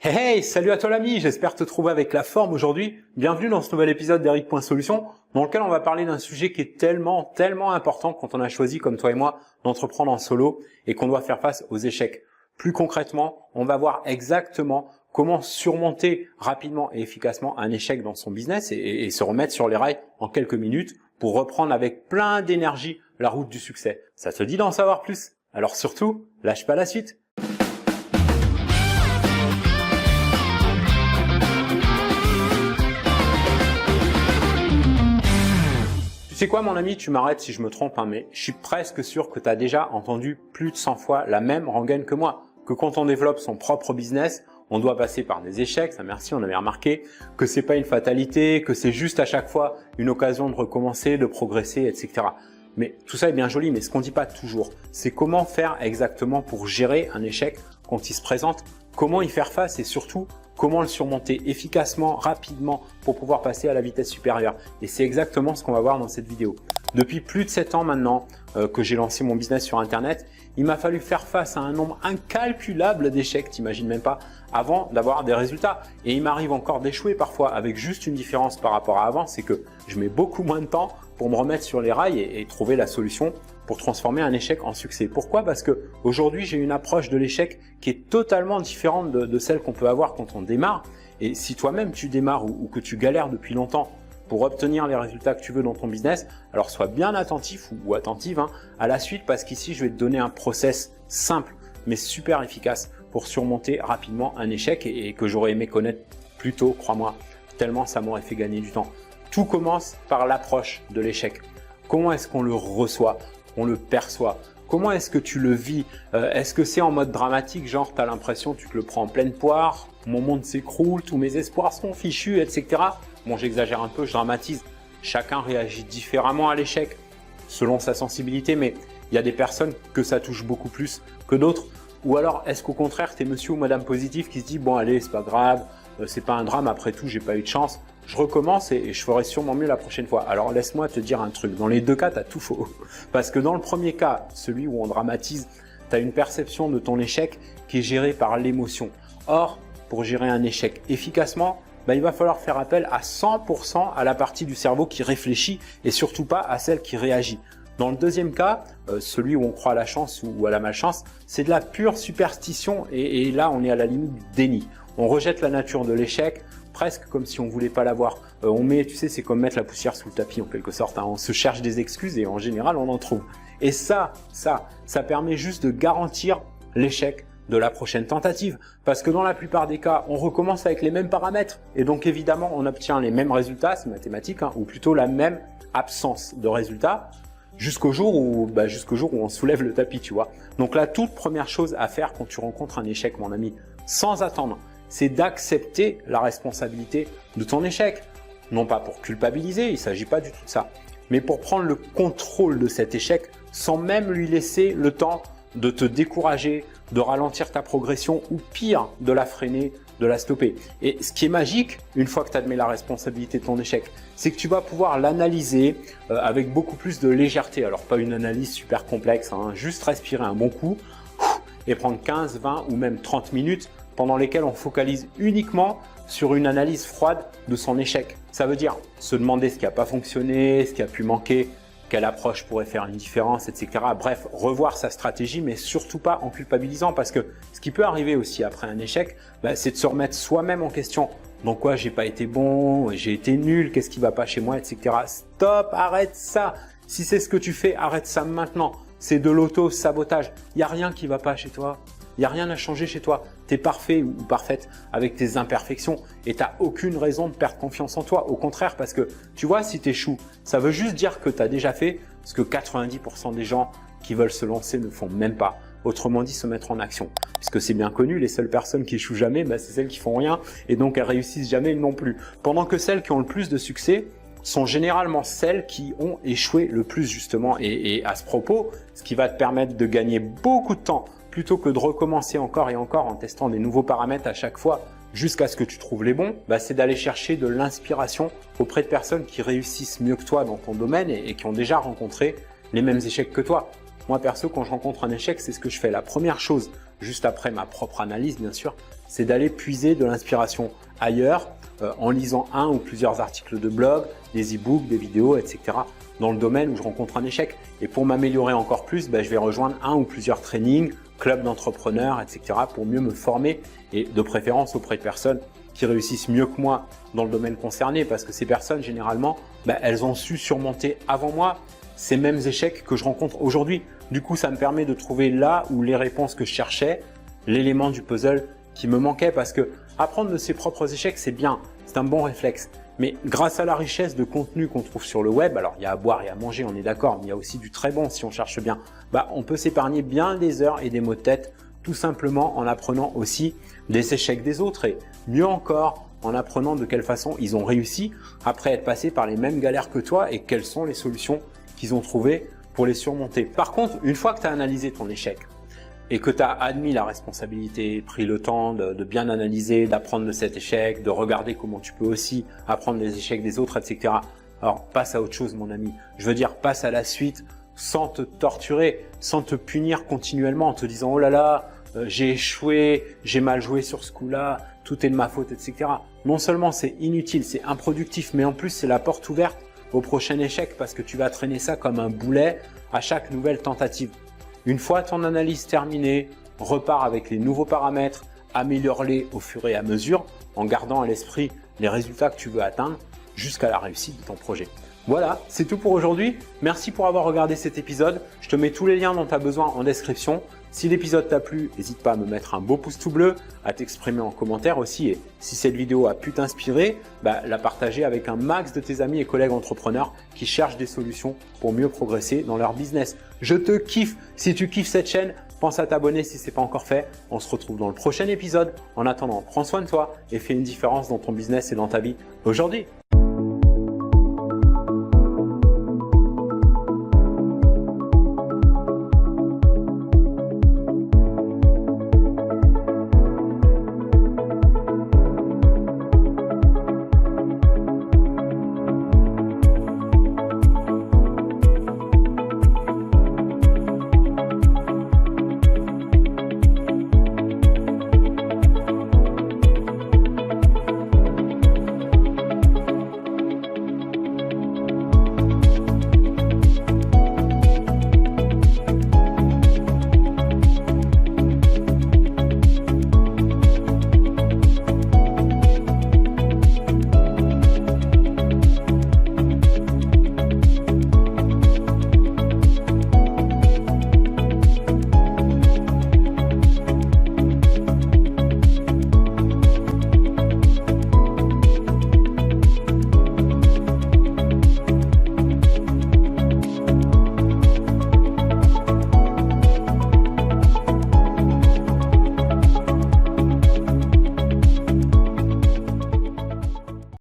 Hey, hey, salut à toi l'ami, j'espère te trouver avec la forme aujourd'hui. Bienvenue dans ce nouvel épisode d'Eric.Solutions dans lequel on va parler d'un sujet qui est tellement important quand on a choisi, comme toi et moi, d'entreprendre en solo et qu'on doit faire face aux échecs. Plus concrètement, on va voir exactement comment surmonter rapidement et efficacement un échec dans son business et se remettre sur les rails en quelques minutes pour reprendre avec plein d'énergie la route du succès. Ça te dit d'en savoir plus? Alors surtout, lâche pas la suite. Tu sais quoi mon ami, tu m'arrêtes si je me trompe, mais je suis presque sûr que tu as déjà entendu plus de 100 fois la même rengaine que moi, que quand on développe son propre business, on doit passer par des échecs, ça merci, on avait remarqué, que c'est pas une fatalité, que c'est juste à chaque fois une occasion de recommencer, de progresser, etc. Mais tout ça est bien joli, mais ce qu'on dit pas toujours, c'est comment faire exactement pour gérer un échec quand il se présente, comment y faire face et surtout, comment le surmonter efficacement, rapidement pour pouvoir passer à la vitesse supérieure. Et c'est exactement ce qu'on va voir dans cette vidéo. Depuis plus de 7 ans maintenant que j'ai lancé mon business sur Internet, il m'a fallu faire face à un nombre incalculable d'échecs, t'imagines même pas, avant d'avoir des résultats. Et il m'arrive encore d'échouer parfois avec juste une différence par rapport à avant, c'est que je mets beaucoup moins de temps pour me remettre sur les rails et trouver la solution pour transformer un échec en succès. Pourquoi? Parce que aujourd'hui j'ai une approche de l'échec qui est totalement différente de celle qu'on peut avoir quand on démarre. Et si toi-même tu démarres ou que tu galères depuis longtemps pour obtenir les résultats que tu veux dans ton business, alors sois bien attentif ou attentive à la suite, parce qu'ici je vais te donner un process simple mais super efficace pour surmonter rapidement un échec et que j'aurais aimé connaître plus tôt, crois-moi, tellement ça m'aurait fait gagner du temps. Tout commence par l'approche de l'échec. Comment est-ce qu'on le reçoit? On le perçoit? Comment est-ce que tu le vis? Est-ce que c'est en mode dramatique, genre tu as l'impression que tu te le prends en pleine poire, mon monde s'écroule, tous mes espoirs sont fichus, etc. Bon, j'exagère un peu, je dramatise. Chacun réagit différemment à l'échec selon sa sensibilité, mais il y a des personnes que ça touche beaucoup plus que d'autres. Ou alors, est-ce qu'au contraire, tu es monsieur ou madame positif qui se dit « Bon, allez, c'est pas grave, c'est pas un drame, après tout, j'ai pas eu de chance. Je recommence et je ferai sûrement mieux la prochaine fois. » Alors, laisse-moi te dire un truc. Dans les deux cas, tu as tout faux. Parce que dans le premier cas, celui où on dramatise, tu as une perception de ton échec qui est gérée par l'émotion. Or, pour gérer un échec efficacement, il va falloir faire appel à 100% à la partie du cerveau qui réfléchit et surtout pas à celle qui réagit. Dans le deuxième cas, celui où on croit à la chance ou à la malchance, c'est de la pure superstition et là, on est à la limite du déni. On rejette la nature de l'échec, presque comme si on voulait pas l'avoir. On met, tu sais, c'est comme mettre la poussière sous le tapis en quelque sorte. On se cherche des excuses et en général, on en trouve. Et ça permet juste de garantir l'échec de la prochaine tentative. Parce que dans la plupart des cas, on recommence avec les mêmes paramètres. Et donc évidemment, on obtient les mêmes résultats, c'est mathématique, ou plutôt la même absence de résultats, jusqu'au jour où on soulève le tapis, tu vois. Donc la toute première chose à faire quand tu rencontres un échec, mon ami, sans attendre, c'est d'accepter la responsabilité de ton échec. Non pas pour culpabiliser, il ne s'agit pas du tout de ça, mais pour prendre le contrôle de cet échec sans même lui laisser le temps de te décourager, de ralentir ta progression ou pire, de la freiner, de la stopper. Et ce qui est magique, une fois que tu admets la responsabilité de ton échec, c'est que tu vas pouvoir l'analyser avec beaucoup plus de légèreté. Alors pas une analyse super complexe, juste respirer un bon coup et prendre 15, 20 ou même 30 minutes pendant lesquelles on focalise uniquement sur une analyse froide de son échec. Ça veut dire se demander ce qui n'a pas fonctionné, ce qui a pu manquer, quelle approche pourrait faire une différence, etc. Bref, revoir sa stratégie, mais surtout pas en culpabilisant, parce que ce qui peut arriver aussi après un échec, c'est de se remettre soi-même en question. Dans quoi j'ai pas été bon, j'ai été nul, qu'est-ce qui va pas chez moi, etc. Stop, arrête ça. Si c'est ce que tu fais, arrête ça maintenant. C'est de l'auto-sabotage. Il n'y a rien qui va pas chez toi. Il n'y a rien à changer chez toi. Tu es parfait ou parfaite avec tes imperfections et tu n'as aucune raison de perdre confiance en toi. Au contraire, parce que tu vois, si tu échoues, ça veut juste dire que tu as déjà fait ce que 90% des gens qui veulent se lancer ne font même pas. Autrement dit, se mettre en action. Puisque c'est bien connu, les seules personnes qui échouent jamais, c'est celles qui font rien et donc elles réussissent jamais non plus. Pendant que celles qui ont le plus de succès sont généralement celles qui ont échoué le plus justement. Et à ce propos, ce qui va te permettre de gagner beaucoup de temps plutôt que de recommencer encore et encore en testant des nouveaux paramètres à chaque fois jusqu'à ce que tu trouves les bons, c'est d'aller chercher de l'inspiration auprès de personnes qui réussissent mieux que toi dans ton domaine et qui ont déjà rencontré les mêmes échecs que toi. Moi perso, quand je rencontre un échec, c'est ce que je fais. La première chose, juste après ma propre analyse bien sûr, c'est d'aller puiser de l'inspiration ailleurs en lisant un ou plusieurs articles de blog, des e-books, des vidéos, etc. dans le domaine où je rencontre un échec. Et pour m'améliorer encore plus, je vais rejoindre un ou plusieurs trainings, clubs d'entrepreneurs, etc. pour mieux me former et de préférence auprès de personnes qui réussissent mieux que moi dans le domaine concerné parce que ces personnes, généralement, elles ont su surmonter avant moi ces mêmes échecs que je rencontre aujourd'hui. Du coup, ça me permet de trouver là où les réponses que je cherchais, l'élément du puzzle qui me manquait parce que apprendre de ses propres échecs, c'est bien, c'est un bon réflexe. Mais grâce à la richesse de contenu qu'on trouve sur le web, alors il y a à boire et à manger, on est d'accord, mais il y a aussi du très bon si on cherche bien, on peut s'épargner bien des heures et des maux de tête tout simplement en apprenant aussi des échecs des autres et mieux encore en apprenant de quelle façon ils ont réussi après être passés par les mêmes galères que toi et quelles sont les solutions qu'ils ont trouvées pour les surmonter. Par contre, une fois que tu as analysé ton échec et que tu as admis la responsabilité, pris le temps de bien analyser, d'apprendre de cet échec, de regarder comment tu peux aussi apprendre des échecs des autres, etc. Alors, passe à autre chose, mon ami. Je veux dire, passe à la suite sans te torturer, sans te punir continuellement en te disant « Oh là là, j'ai échoué, j'ai mal joué sur ce coup-là, tout est de ma faute, etc. » Non seulement c'est inutile, c'est improductif, mais en plus c'est la porte ouverte au prochain échec parce que tu vas traîner ça comme un boulet à chaque nouvelle tentative. Une fois ton analyse terminée, repars avec les nouveaux paramètres, améliore-les au fur et à mesure en gardant à l'esprit les résultats que tu veux atteindre jusqu'à la réussite de ton projet. Voilà, c'est tout pour aujourd'hui. Merci pour avoir regardé cet épisode. Je te mets tous les liens dont tu as besoin en description. Si l'épisode t'a plu, n'hésite pas à me mettre un beau pouce tout bleu, à t'exprimer en commentaire aussi. Et si cette vidéo a pu t'inspirer, la partager avec un max de tes amis et collègues entrepreneurs qui cherchent des solutions pour mieux progresser dans leur business. Je te kiffe. Si tu kiffes cette chaîne, pense à t'abonner si ce n'est pas encore fait. On se retrouve dans le prochain épisode. En attendant, prends soin de toi et fais une différence dans ton business et dans ta vie aujourd'hui.